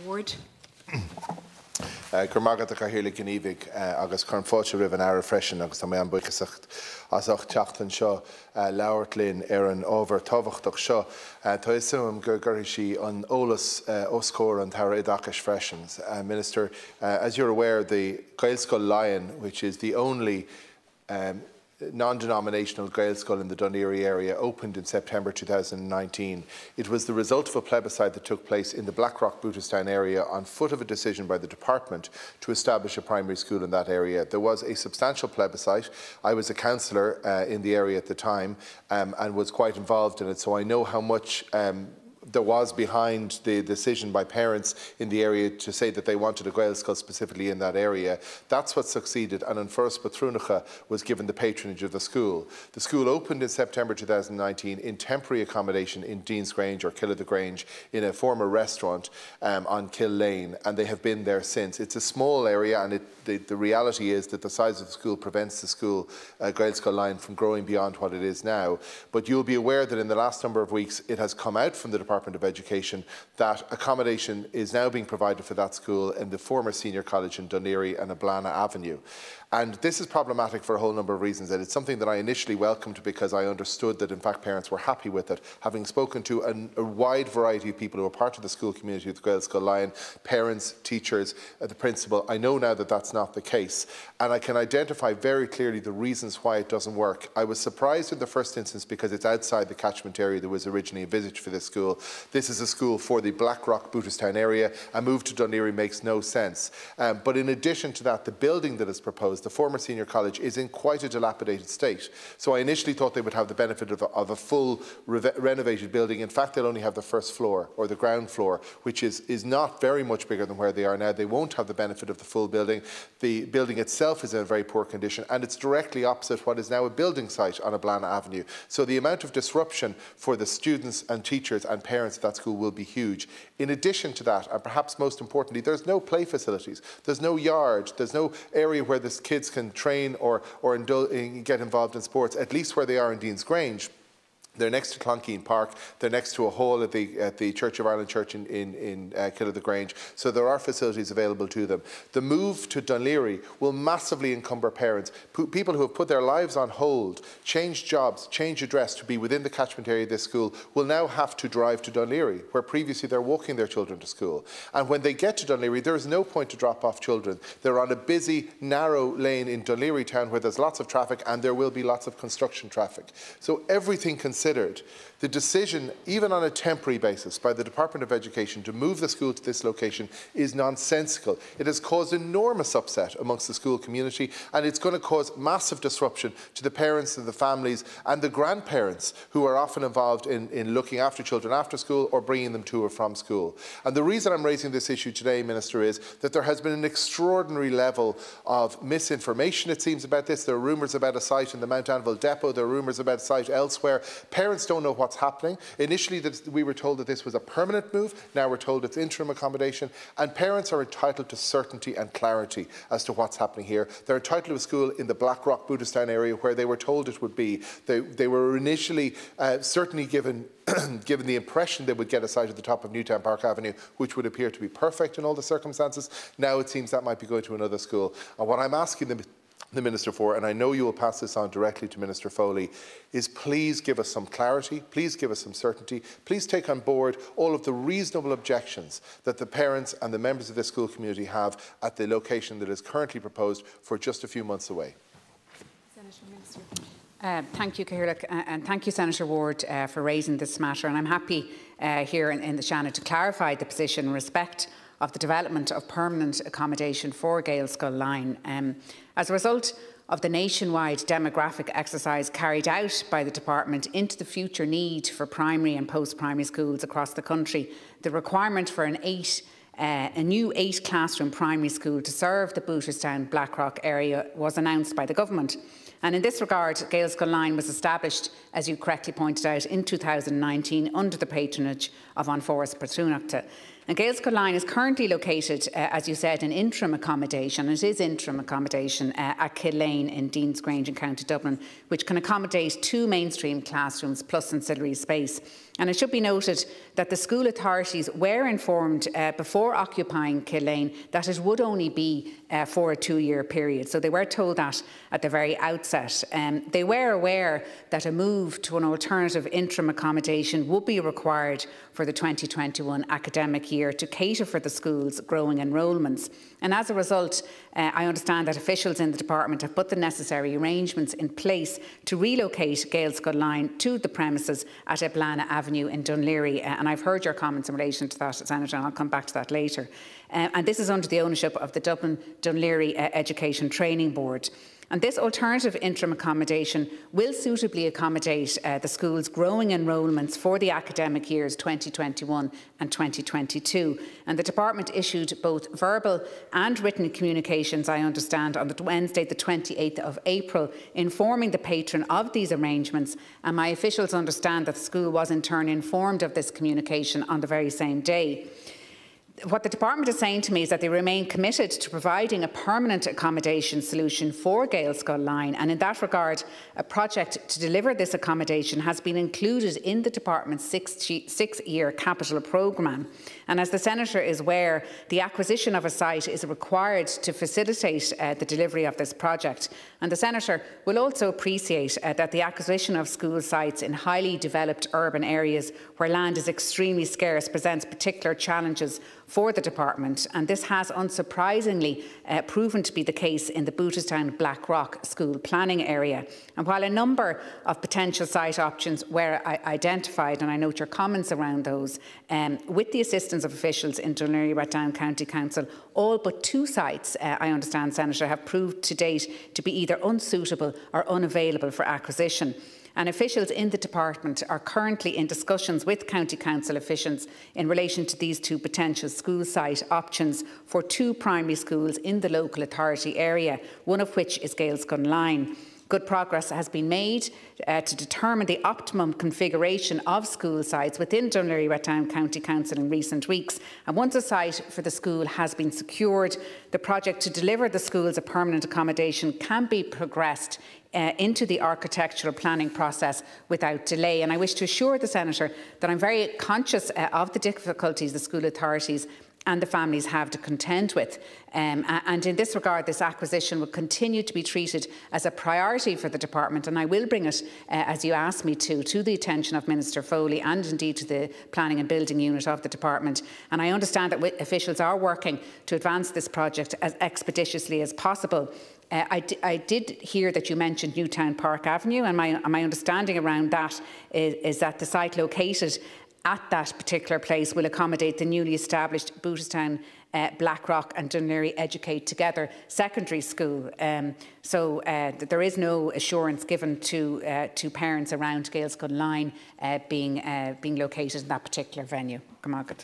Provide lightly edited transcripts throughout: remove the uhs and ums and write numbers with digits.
Ward. Gurmagad a Gaelscoil Laighean agus chun fáilte rih an air freisin agus tá mé an buchasach as ach teachtain seo Laoghaire-Rathdown ar an ábhar tábhachtach seo. Tá isúm gur gurí sí an ólas oscór an tara idachas freisins. Minister, as you're aware, the Gaelscoil Laighean, which is the only non-denominational Gaelscoil in the Dún Laoghaire area, opened in September 2019. It was the result of a plebiscite that took place in the Blackrock-Booterstown area on foot of a decision by the department to establish a primary school in that area. There was a substantial plebiscite. I was a councillor in the area at the time and was quite involved in it, so I know how much there was behind the decision by parents in the area to say that they wanted a Gaelscoil specifically in that area. That's what succeeded, and an First Patrúnacha was given the patronage of the school. The school opened in September 2019 in temporary accommodation in Dean's Grange or Kill the Grange in a former restaurant on Kill Lane, and they have been there since. It's a small area, and the reality is that the size of the school prevents the school Gaelscoil Laighean from growing beyond what it is now. But you'll be aware that in the last number of weeks it has come out from the Department of Education that accommodation is now being provided for that school in the former senior college in Dún Laoghaire and Ablana Avenue. And this is problematic for a whole number of reasons, and it's something that I initially welcomed because I understood that in fact parents were happy with it. Having spoken to a wide variety of people who are part of the school community of the Gaelscoil Laighean, parents, teachers, the principal, I know now that that's not the case, and I can identify very clearly the reasons why it doesn't work. I was surprised in the first instance because it's outside the catchment area that was originally envisaged for this school. This is a school for the Blackrock-Booterstown area. A move to Dún Laoghaire makes no sense. But in addition to that, the building that is proposed, the former senior college, is in quite a dilapidated state. So I initially thought they would have the benefit of a full renovated building. In fact, they'll only have the first floor or the ground floor, which is not very much bigger than where they are now. They won't have the benefit of the full building. The building itself is in a very poor condition, and it's directly opposite what is now a building site on Ablana Avenue. So the amount of disruption for the students and teachers and parents at that school will be huge. In addition to that, and perhaps most importantly, there's no play facilities. There's no yard. There's no area where the kids can train or get involved in sports, at least where they are in Dean's Grange. They're next to Clonkeen Park. They're next to a hall at the Church of Ireland Church in Kill the Grange. So there are facilities available to them. The move to Dún Laoghaire will massively encumber parents. People who have put their lives on hold, changed jobs, changed address to be within the catchment area of this school will now have to drive to Dún Laoghaire, where previously they're walking their children to school. And when they get to Dún Laoghaire, there is no point to drop off children. They're on a busy, narrow lane in Dún Laoghaire town where there's lots of traffic, and there will be lots of construction traffic. So everything considered, the decision, even on a temporary basis, by the Department of Education to move the school to this location is nonsensical. It has caused enormous upset amongst the school community, and it's going to cause massive disruption to the parents and the families and the grandparents who are often involved in looking after children after school or bringing them to or from school. And the reason I'm raising this issue today, Minister, is that there has been an extraordinary level of misinformation, it seems, about this. There are rumours about a site in the Mount Anville depot. There are rumours about a site elsewhere. Parents don't know what's happening. Initially, we were told that this was a permanent move. Now we're told it's interim accommodation. And parents are entitled to certainty and clarity as to what's happening here. They're entitled to a school in the Blackrock-Booterstown area where they were told it would be. They were initially certainly given given the impression they would get a site at the top of Newtown Park Avenue, which would appear to be perfect in all the circumstances. Now it seems that might be going to another school. And what I'm asking the Minister for, and I know you will pass this on directly to Minister Foley, is please give us some clarity, please give us some certainty, please take on board all of the reasonable objections that the parents and the members of this school community have at the location that is currently proposed for just a few months away. Thank you, Gaelscoil, and thank you, Senator Ward, for raising this matter. And I'm happy here in the Seanad to clarify the position in respect of the development of permanent accommodation for Gaelscoil Laighean. As a result of the nationwide demographic exercise carried out by the Department into the future need for primary and post-primary schools across the country, the requirement for a new 8-classroom primary school to serve the Booterstown Blackrock area was announced by the Government. And in this regard, Gaelscoil Laighean was established, as you correctly pointed out, in 2019 under the patronage of An Forest Patrúnacha. And Gaelscoil Laighean is currently located, as you said, in interim accommodation. It is interim accommodation at Killane in Deans Grange in County Dublin, which can accommodate 2 mainstream classrooms plus ancillary space. And it should be noted that the school authorities were informed before occupying Killane that it would only be for a 2-year period. So they were told that at the very outset. They were aware that a move to an alternative interim accommodation would be required for the 2021 academic year to cater for the school's growing enrolments. And as a result, I understand that officials in the department have put the necessary arrangements in place to relocate Gaelscoil Laighean to the premises at Eblana Avenue in Dún Laoghaire. And I've heard your comments in relation to that, Senator, and I'll come back to that later. And this is under the ownership of the Dublin Dún Laoghaire Education Training Board. And this alternative interim accommodation will suitably accommodate the school's growing enrolments for the academic years 2021 and 2022. And the department issued both verbal and written communications, I understand, on the Wednesday, the 28th of April, informing the patron of these arrangements. And my officials understand that the school was in turn informed of this communication on the very same day. What the department is saying to me is that they remain committed to providing a permanent accommodation solution for Gaelscoil Laighean, and in that regard, a project to deliver this accommodation has been included in the department's six-year capital programme. And as the Senator is aware, the acquisition of a site is required to facilitate the delivery of this project. And the Senator will also appreciate that the acquisition of school sites in highly developed urban areas where land is extremely scarce presents particular challenges for the department, and this has unsurprisingly proven to be the case in the Booterstown Blackrock school planning area. And while a number of potential site options were identified, and I note your comments around those, with the assistance of officials in Laoghaire-Rathdown County Council, all but 2 sites, I understand, Senator, have proved to date to be either unsuitable or unavailable for acquisition. And officials in the department are currently in discussions with County Council officials in relation to these 2 potential school site options for 2 primary schools in the local authority area, one of which is Gaelscoil Laighean. Good progress has been made to determine the optimum configuration of school sites within Dún Laoghaire-Rathdown County Council in recent weeks. And once a site for the school has been secured, the project to deliver the school as a permanent accommodation can be progressed into the architectural planning process without delay. And I wish to assure the Senator that I'm very conscious of the difficulties the school authorities and the families have to contend with. And in this regard, this acquisition will continue to be treated as a priority for the department, and I will bring it, as you asked me to the attention of Minister Foley and indeed to the Planning and Building Unit of the department. And I understand that officials are working to advance this project as expeditiously as possible. I did hear that you mentioned Newtown Park Avenue, and my understanding around that is that the site located at that particular place will accommodate the newly established Booterstown, Blackrock and Dún Laoghaire Educate Together secondary school. So there is no assurance given to parents around Gaelscoil Laighean being located in that particular venue. Senator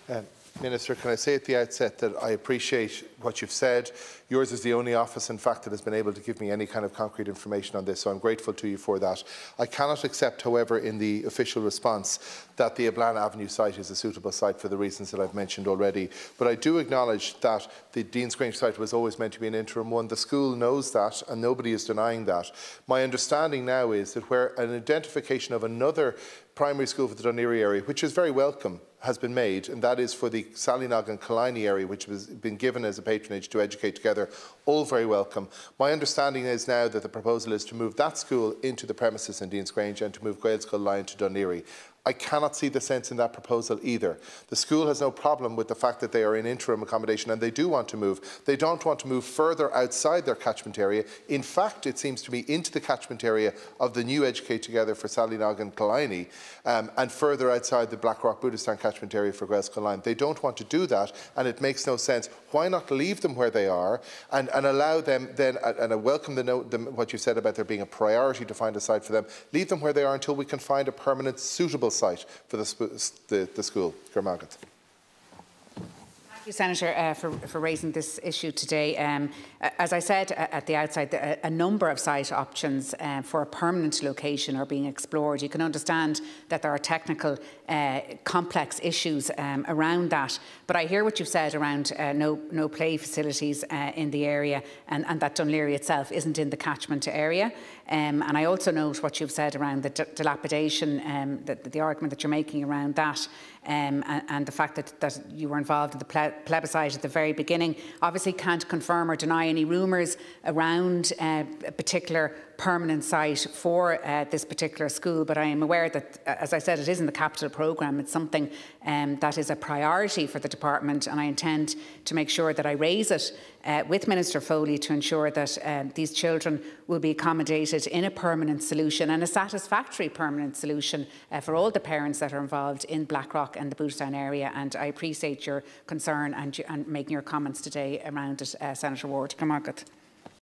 Ward. Minister, can I say at the outset that I appreciate what you've said. Yours is the only office, in fact, that has been able to give me any kind of concrete information on this, so I'm grateful to you for that. I cannot accept, however, in the official response that the Eblana Avenue site is a suitable site for the reasons that I've mentioned already. But I do acknowledge that the Deans Grange site was always meant to be an interim one. The school knows that, and nobody is denying that. My understanding now is that where an identification of another primary school for the Dún Laoghaire area, which is very welcome, has been made, and that is for the Sallynog and Killiney area, which has been given as a patronage to Educate Together, all very welcome. My understanding is now that the proposal is to move that school into the premises in Deans Grange and to move Gaelscoil Laighean to Dún Laoghaire. I cannot see the sense in that proposal either. The school has no problem with the fact that they are in interim accommodation and they do want to move. They don't want to move further outside their catchment area. In fact, it seems to be into the catchment area of the new Educate Together for Sallynog and Killiney, and further outside the Blackrock Booterstown catchment area for Gaelscoil Laighean. They don't want to do that, and it makes no sense. Why not leave them where they are and allow them then, and I welcome what you said about there being a priority to find a site for them, leave them where they are until we can find a permanent, suitable site for the school. Thank you, Senator, for raising this issue today. As I said at the outset, a number of site options for a permanent location are being explored. You can understand that there are technical, complex issues around that. But I hear what you've said around no play facilities in the area, and that Dún Laoghaire itself isn't in the catchment area. And I also note what you've said around the dilapidation, the argument that you're making around that. And the fact that you were involved in the plebiscite at the very beginning. Obviously can't confirm or deny any rumours around a particular permanent site for this particular school, but I am aware that, as I said, it is in the capital programme. It's something that is a priority for the department, and I intend to make sure that I raise it with Minister Foley to ensure that these children will be accommodated in a permanent solution, and a satisfactory permanent solution for all the parents that are involved in Blackrock and the Boothstown area. And I appreciate your concern and making your comments today around it, Senator Ward. Come on, good.